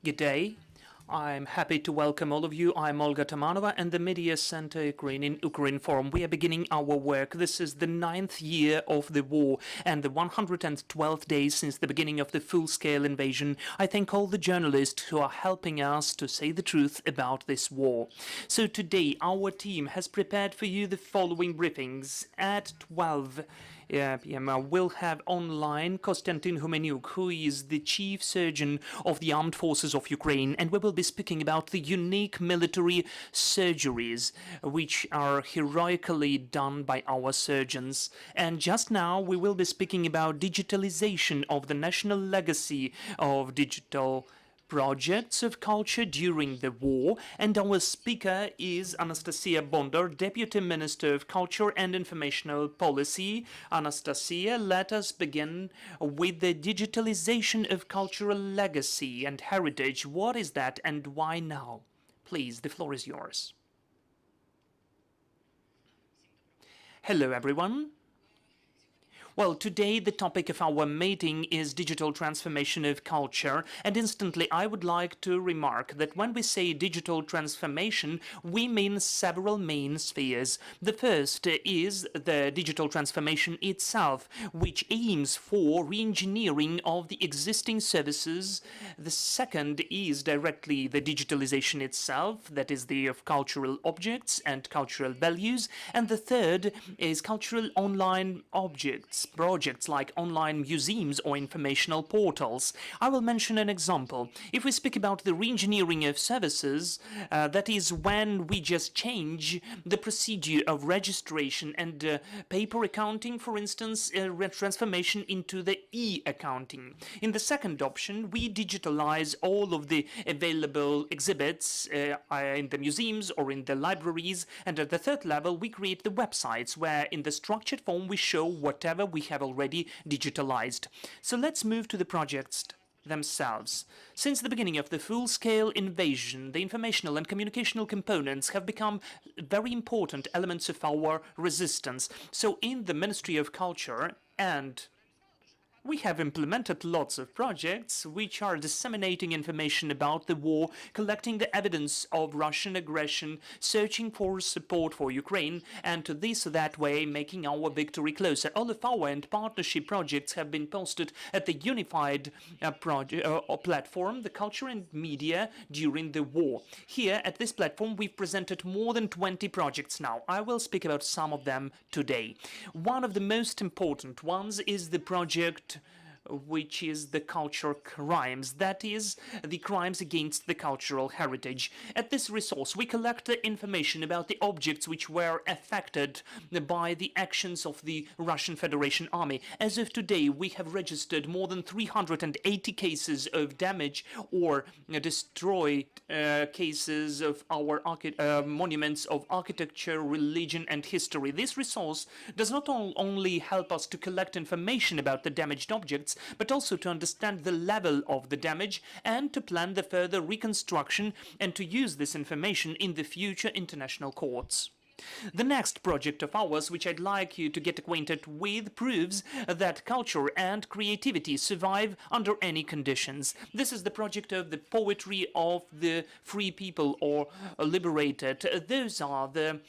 Good day. I'm happy to welcome all of you. I'm Olga Tamanova and the Media Center Ukraine in Ukraine Forum. We are beginning our work. This is the 9th year of the war and the 112th day since the beginning of the full-scale invasion. I thank all the journalists who are helping us to say the truth about this war. So today our team has prepared for you the following briefings. At 12 p.m. We'll have online Konstantin Humeniuk, who is the chief surgeon of the Armed Forces of Ukraine, and we will be speaking about the unique military surgeries which are heroically done by our surgeons. And just now we will be speaking about digitalization of the national legacy of digital projects of culture during the war, and our speaker is Anastasiia Bondar, Deputy Minister of Culture and Informational Policy. Anastasiia, let us begin with the digitalization of cultural legacy and heritage. What is that and why now? Please, the floor is yours. Hello, everyone. Well, today the topic of our meeting is digital transformation of culture, and instantly I would like to remark that when we say digital transformation, we mean several main spheres. The first is the digital transformation itself, which aims for re-engineering of the existing services. The second is directly the digitalization itself, that is the of cultural objects and cultural values, and the third is cultural online objects, projects like online museums or informational portals. I will mention an example. If we speak about the re-engineering of services, that is when we just change the procedure of registration and paper accounting, for instance, transformation into the e-accounting. In the second option, we digitalize all of the available exhibits in the museums or in the libraries, and at the third level, we create the websites where in the structured form we show whatever we have already digitalized. So let's move to the projects themselves. Since the beginning of the full-scale invasion, the informational and communicational components have become very important elements of our resistance. So in the Ministry of Culture we have implemented lots of projects which are disseminating information about the war, collecting the evidence of Russian aggression, searching for support for Ukraine, and to this or that way making our victory closer. All of our and partnership projects have been posted at the unified platform, the Culture and Media during the war. Here at this platform we've presented more than 20 projects now. I will speak about some of them today. One of the most important ones is the project which is the cultural crimes, that is, the crimes against the cultural heritage. At this resource, we collect the information about the objects which were affected by the actions of the Russian Federation Army. As of today, we have registered more than 380 cases of damage or destroyed cases of our monuments of architecture, religion, and history. This resource does not only help us to collect information about the damaged objects, but also to understand the level of the damage and to plan the further reconstruction and to use this information in the future international courts. The next project of ours, which I'd like you to get acquainted with, proves that culture and creativity survive under any conditions. This is the project of the poetry of the free people or liberated. Those are the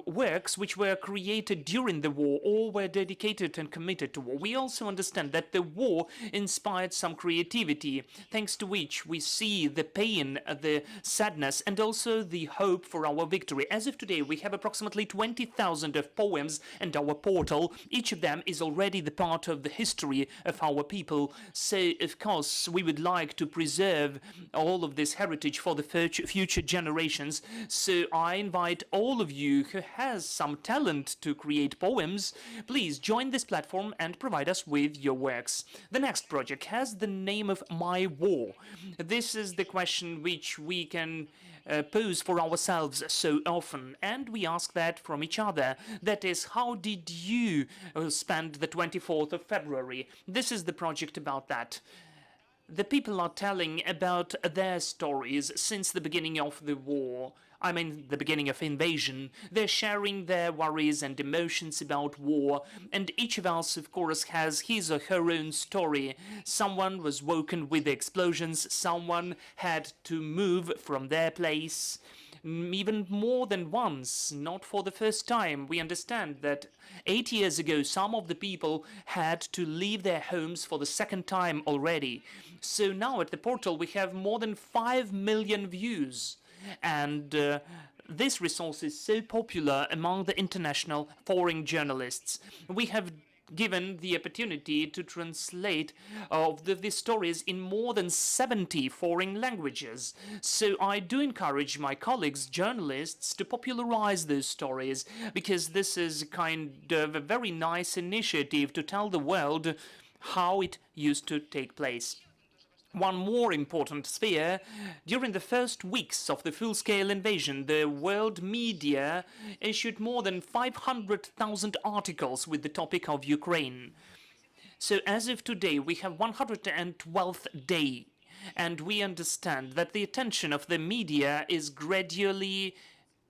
works which were created during the war or were dedicated and committed to war. We also understand that the war inspired some creativity, thanks to which we see the pain, the sadness, and also the hope for our victory. As of today, we have approximately 20,000 of poems and our portal. Each of them is already the part of the history of our people. So, of course, we would like to preserve all of this heritage for the future generations. So I invite all of you who has some talent to create poems, please join this platform and provide us with your works. The next project has the name of My War. This is the question which we can pose for ourselves so often, and we ask that from each other. That is, how did you spend the 24th of February? This is the project about that. The people are telling about their stories since the beginning of the war. I mean, the beginning of invasion. They're sharing their worries and emotions about war, and each of us, of course, has his or her own story. Someone was woken with the explosions, someone had to move from their place, even more than once, not for the first time. We understand that 8 years ago, some of the people had to leave their homes for the second time already. So now at the portal, we have more than 5 million views. And this resource is so popular among the international foreign journalists. We have given the opportunity to translate these stories in more than 70 foreign languages. So I do encourage my colleagues, journalists, to popularize those stories, because this is kind of a very nice initiative to tell the world how it used to take place. One more important sphere: during the first weeks of the full-scale invasion, the world media issued more than 500,000 articles with the topic of Ukraine. So as of today, we have 112th day, and we understand that the attention of the media is gradually,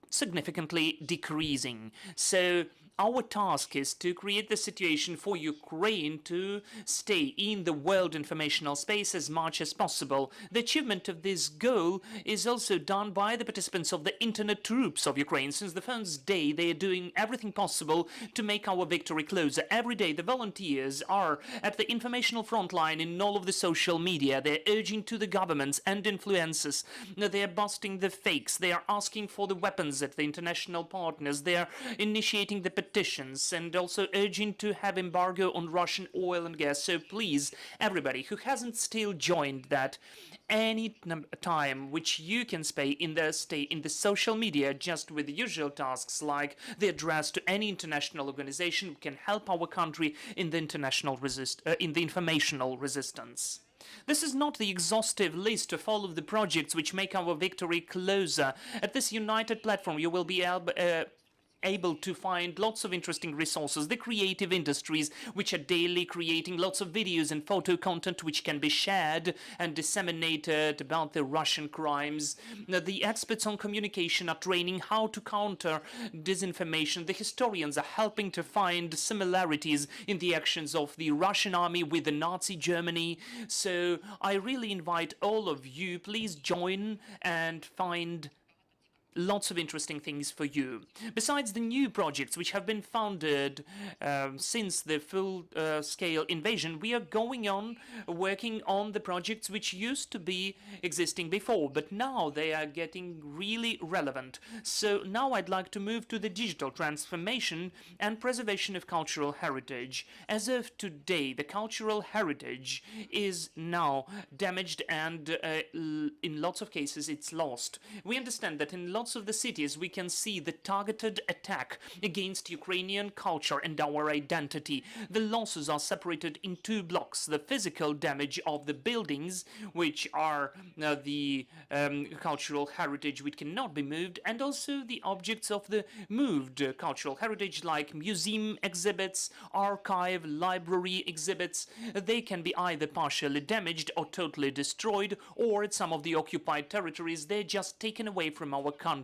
significantly decreasing. So our task is to create the situation for Ukraine to stay in the world informational space as much as possible. The achievement of this goal is also done by the participants of the internet troops of Ukraine. Since the first day, they are doing everything possible to make our victory closer. Every day, the volunteers are at the informational front line in all of the social media. They're urging to the governments and influencers. They are busting the fakes. They are asking for the weapons at the international partners. They are initiating the petitions and also urging to have embargo on Russian oil and gas. So please, everybody who hasn't still joined that, any time which you can stay in the social media, just with the usual tasks like the address to any international organization, can help our country in the informational resistance. This is not the exhaustive list of all of the projects which make our victory closer. At this united platform, you will be able to find lots of interesting resources, the creative industries which are daily creating lots of videos and photo content which can be shared and disseminated about the Russian crimes. The experts on communication are training how to counter disinformation. The historians are helping to find similarities in the actions of the Russian army with the Nazi Germany. So I really invite all of you, please join and find lots of interesting things for you. Besides the new projects which have been founded since the full-scale invasion, we are going on working on the projects which used to be existing before, but now they are getting really relevant. So now I'd like to move to the digital transformation and preservation of cultural heritage. As of today, the cultural heritage is now damaged, and in lots of cases it's lost. We understand that in lots of the cities we can see the targeted attack against Ukrainian culture and our identity. The losses are separated in two blocks: the physical damage of the buildings, which are the cultural heritage which cannot be moved, and also the objects of the moved cultural heritage, like museum exhibits, archive, library exhibits. They can be either partially damaged or totally destroyed, or at some of the occupied territories they're just taken away from our country.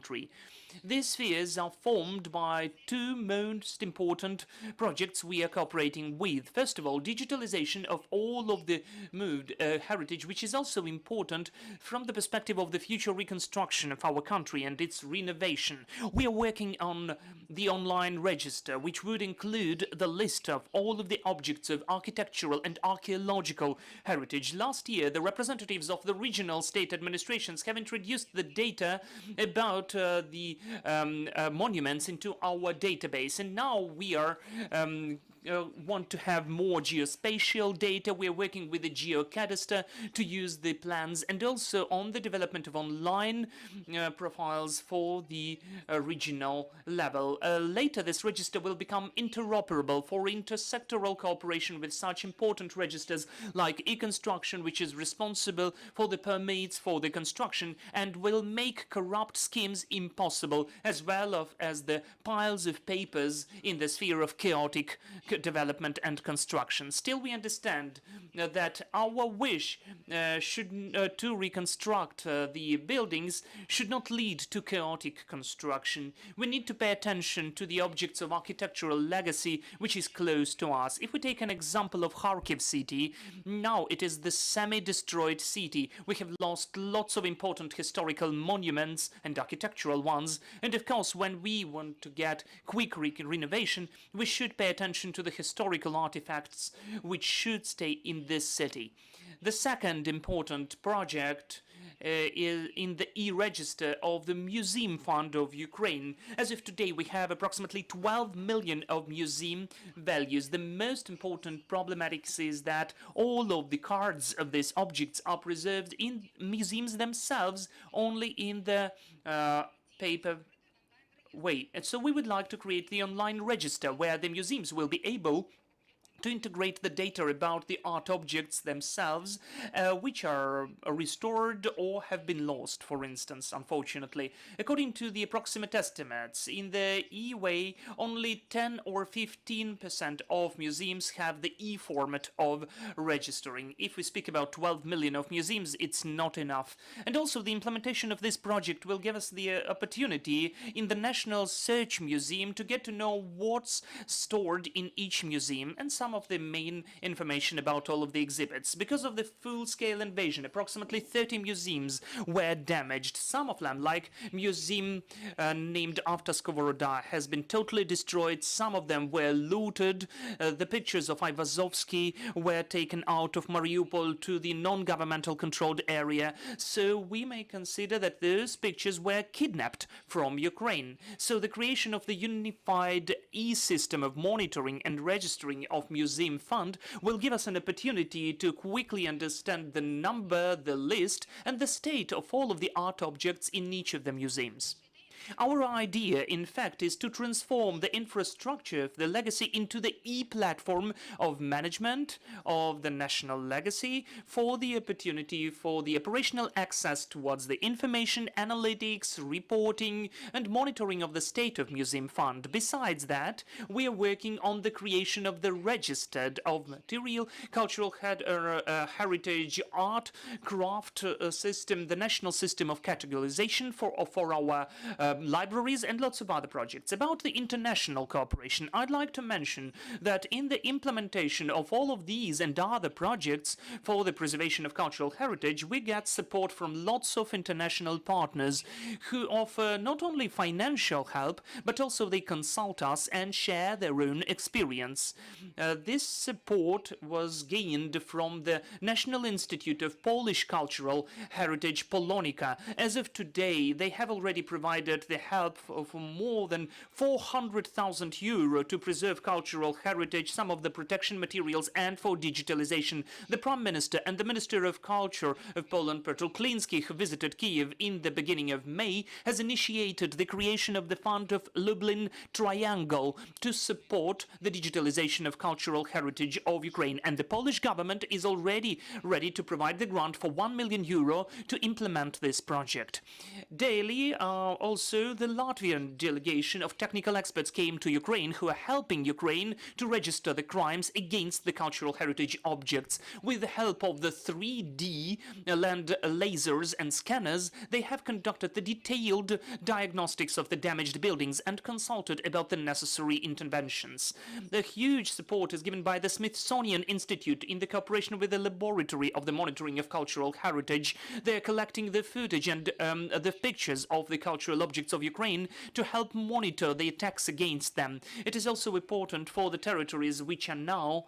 These spheres are formed by two most important projects we are cooperating with. First of all, digitalization of all of the moved heritage, which is also important from the perspective of the future reconstruction of our country and its renovation. We are working on the online register, which would include the list of all of the objects of architectural and archaeological heritage. Last year, the representatives of the regional state administrations have introduced the data about the monuments into our database, and now we are want to have more geospatial data. We are working with the Geocadaster to use the plans, and also on the development of online profiles for the regional level. Later, this register will become interoperable for intersectoral cooperation with such important registers like e-construction, which is responsible for the permits for the construction and will make corrupt schemes impossible, as well as the piles of papers in the sphere of chaotic development and construction. Still, we understand that our wish to reconstruct the buildings should not lead to chaotic construction. We need to pay attention to the objects of architectural legacy which is close to us. If we take an example of Kharkiv city, now it is the semi-destroyed city. We have lost lots of important historical monuments and architectural ones, and of course when we want to get quick renovation, we should pay attention to the historical artifacts which should stay in this city. The second important project is in the Eregister of the Museum Fund of Ukraine. As of today, we have approximately 12 million of museum values. The most important problematic is that all of the cards of these objects are preserved in museums themselves, only in the paper way. And so we would like to create the online register where the museums will be able to integrate the data about the art objects themselves, which are restored or have been lost, for instance, unfortunately. According to the approximate estimates, in the E-way, only 10 or 15% of museums have the E-format of registering. If we speak about 12 million of museums, it's not enough. And also, the implementation of this project will give us the opportunity in the National Search Museum to get to know what's stored in each museum and some of the main information about all of the exhibits. Because of the full-scale invasion, approximately 30 museums were damaged. Some of them, like museum named after Skovoroda, has been totally destroyed. Some of them were looted. The pictures of Ivazovsky were taken out of Mariupol to the non-governmental controlled area. So we may consider that those pictures were kidnapped from Ukraine. So the creation of the unified e-system of monitoring and registering of Museum Fund will give us an opportunity to quickly understand the number, the list, and the state of all of the art objects in each of the museums. Our idea, in fact, is to transform the infrastructure of the legacy into the e-platform of management of the national legacy for the opportunity for the operational access towards the information, analytics, reporting, and monitoring of the state of Museum Fund. Besides that, we are working on the creation of the registered of material, cultural heritage, art, craft system, the national system of categorization for our libraries and lots of other projects. About the international cooperation, I'd like to mention that in the implementation of all of these and other projects for the preservation of cultural heritage, we get support from lots of international partners who offer not only financial help, but also they consult us and share their own experience. This support was gained from the National Institute of Polish Cultural Heritage, Polonica. As of today, they have already provided the help of more than 400,000 euro to preserve cultural heritage, some of the protection materials, and for digitalization. The Prime Minister and the Minister of Culture of Poland, Piotr Kliński, who visited Kyiv in the beginning of May, has initiated the creation of the Fund of Lublin Triangle to support the digitalization of cultural heritage of Ukraine. And the Polish government is already ready to provide the grant for 1 million euro to implement this project. Daily, also the Latvian delegation of technical experts came to Ukraine who are helping Ukraine to register the crimes against the cultural heritage objects. With the help of the 3D land lasers and scanners, they have conducted the detailed diagnostics of the damaged buildings and consulted about the necessary interventions. The huge support is given by the Smithsonian Institute in the cooperation with the Laboratory of the Monitoring of Cultural Heritage. They are collecting the footage and the pictures of the cultural objects of Ukraine to help monitor the attacks against them. It is also important for the territories which are now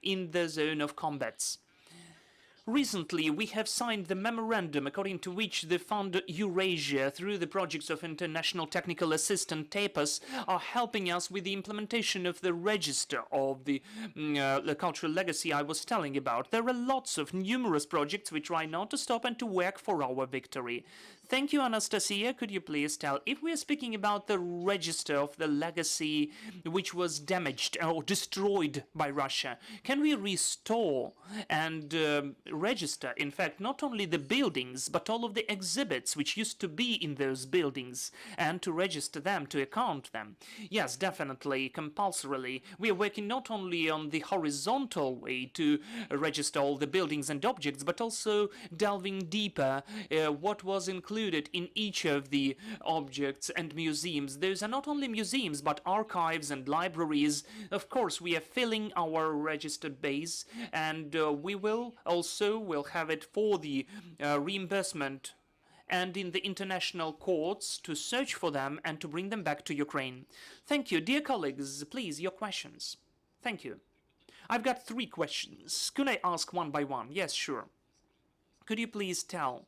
in the zone of combats. Recently, we have signed the memorandum according to which the Fund Eurasia, through the projects of International Technical Assistance TEPAS, are helping us with the implementation of the register of the cultural legacy I was telling about. There are lots of numerous projects we try not to stop and to work for our victory. Thank you, Anastasiia. Could you please tell, if we are speaking about the register of the legacy which was damaged or destroyed by Russia, can we restore and register, in fact, not only the buildings, but all of the exhibits which used to be in those buildings, and to register them, to account them. Yes, definitely, compulsorily. We are working not only on the horizontal way to register all the buildings and objects, but also delving deeper what was included in each of the objects and museums. Those are not only museums, but archives and libraries. Of course, we are filling our register base, and we will have it for the reimbursement and in the international courts to search for them and to bring them back to Ukraine. Thank you. Dear colleagues, please, your questions. Thank you. I've got 3 questions. Could I ask one by one? Yes, sure. Could you please tell,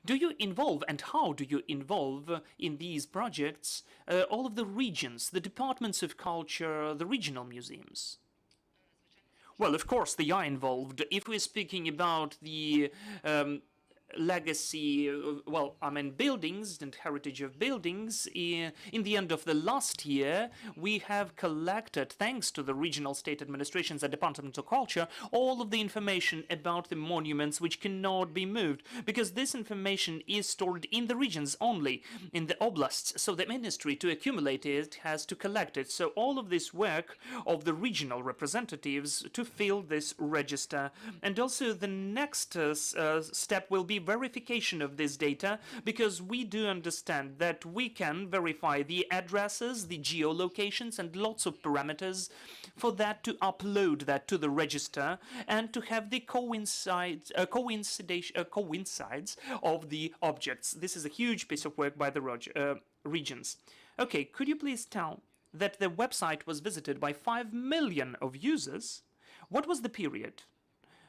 do you involve and how do you involve in these projects all of the regions, the departments of culture, the regional museums? Well, of course, they are involved. If we're speaking about the legacy, buildings and heritage of buildings, in the end of the last year, we have collected, thanks to the regional state administrations and Department of Culture, all of the information about the monuments which cannot be moved, because this information is stored in the regions only, in the oblasts, so the ministry, to accumulate it, has to collect it. So all of this work of the regional representatives to fill this register, and also the next step will be verification of this data, because we do understand that we can verify the addresses, the geolocations, and lots of parameters for that, to upload that to the register and to have the coincides of the objects. This is a huge piece of work by the regions. Okay, could you please tell that the website was visited by 5 million of users? What was the period?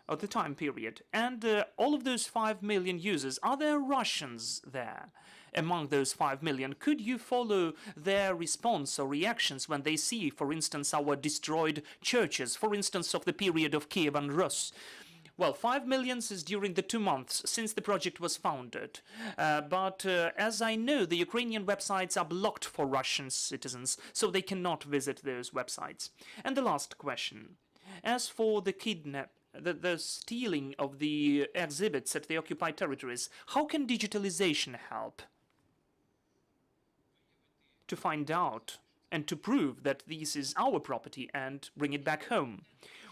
Of the time period, and all of those 5 million users, are there Russians there among those 5 million? Could you follow their response or reactions when they see, for instance, our destroyed churches, for instance, of the period of Kyiv and Rus? Well, 5 million is during the 2 months since the project was founded. But as I know, the Ukrainian websites are blocked for Russian citizens, so they cannot visit those websites. And the last question. As for the the stealing of the exhibits at the occupied territories, how can digitalization help to find out and to prove that this is our property and bring it back home?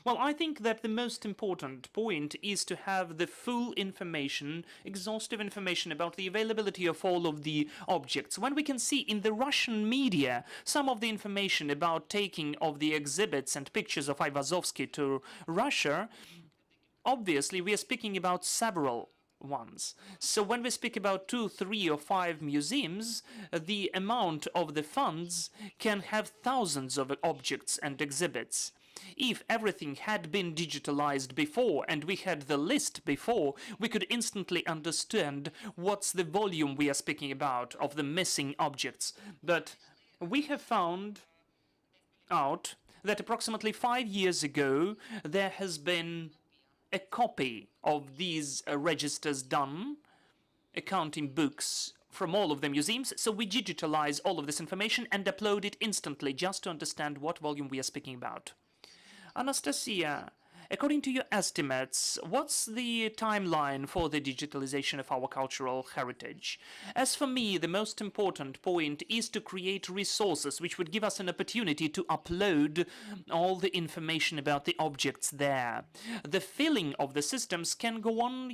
Well, I think that the most important point is to have the full information, exhaustive information about the availability of all of the objects. When we can see in the Russian media some of the information about taking of the exhibits and pictures of Ivazovsky to Russia, obviously we are speaking about several ones. So when we speak about 2, 3, or 5 museums, the amount of the funds can have thousands of objects and exhibits. If everything had been digitalized before and we had the list before, we could instantly understand what's the volume we are speaking about of the missing objects. But we have found out that approximately 5 years ago there has been a copy of these registers done, accounting books from all of the museums, so we digitalize all of this information and upload it instantly, just to understand what volume we are speaking about. Anastasiia, according to your estimates, what's the timeline for the digitalization of our cultural heritage? As for me, the most important point is to create resources which would give us an opportunity to upload all the information about the objects there. The filling of the systems can go on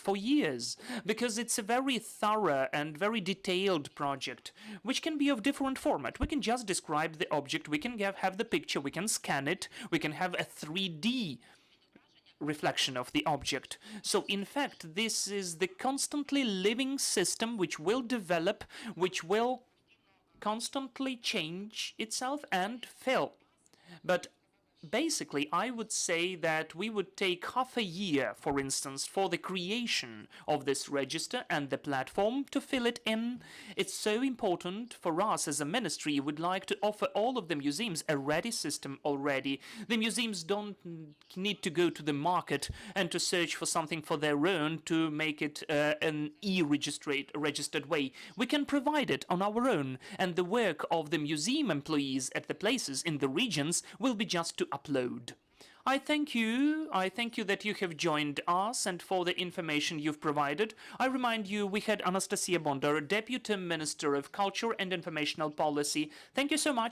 for years, because it's a very thorough and very detailed project, which can be of different format. We can just describe the object, we can have the picture, we can scan it, we can have a 3D reflection of the object. So in fact, this is the constantly living system which will develop, which will constantly change itself and fill. But basically, I would say that we would take half a year, for instance, for the creation of this register and the platform to fill it in. It's so important for us as a ministry. We would like to offer all of the museums a ready system already. The museums don't need to go to the market and to search for something for their own to make it an registered way. We can provide it on our own, and the work of the museum employees at the places in the regions will be just to upload. I thank you. I thank you that you have joined us and for the information you've provided. I remind you we had Anastasiia Bondar, Deputy Minister of Culture and Informational Policy. Thank you so much.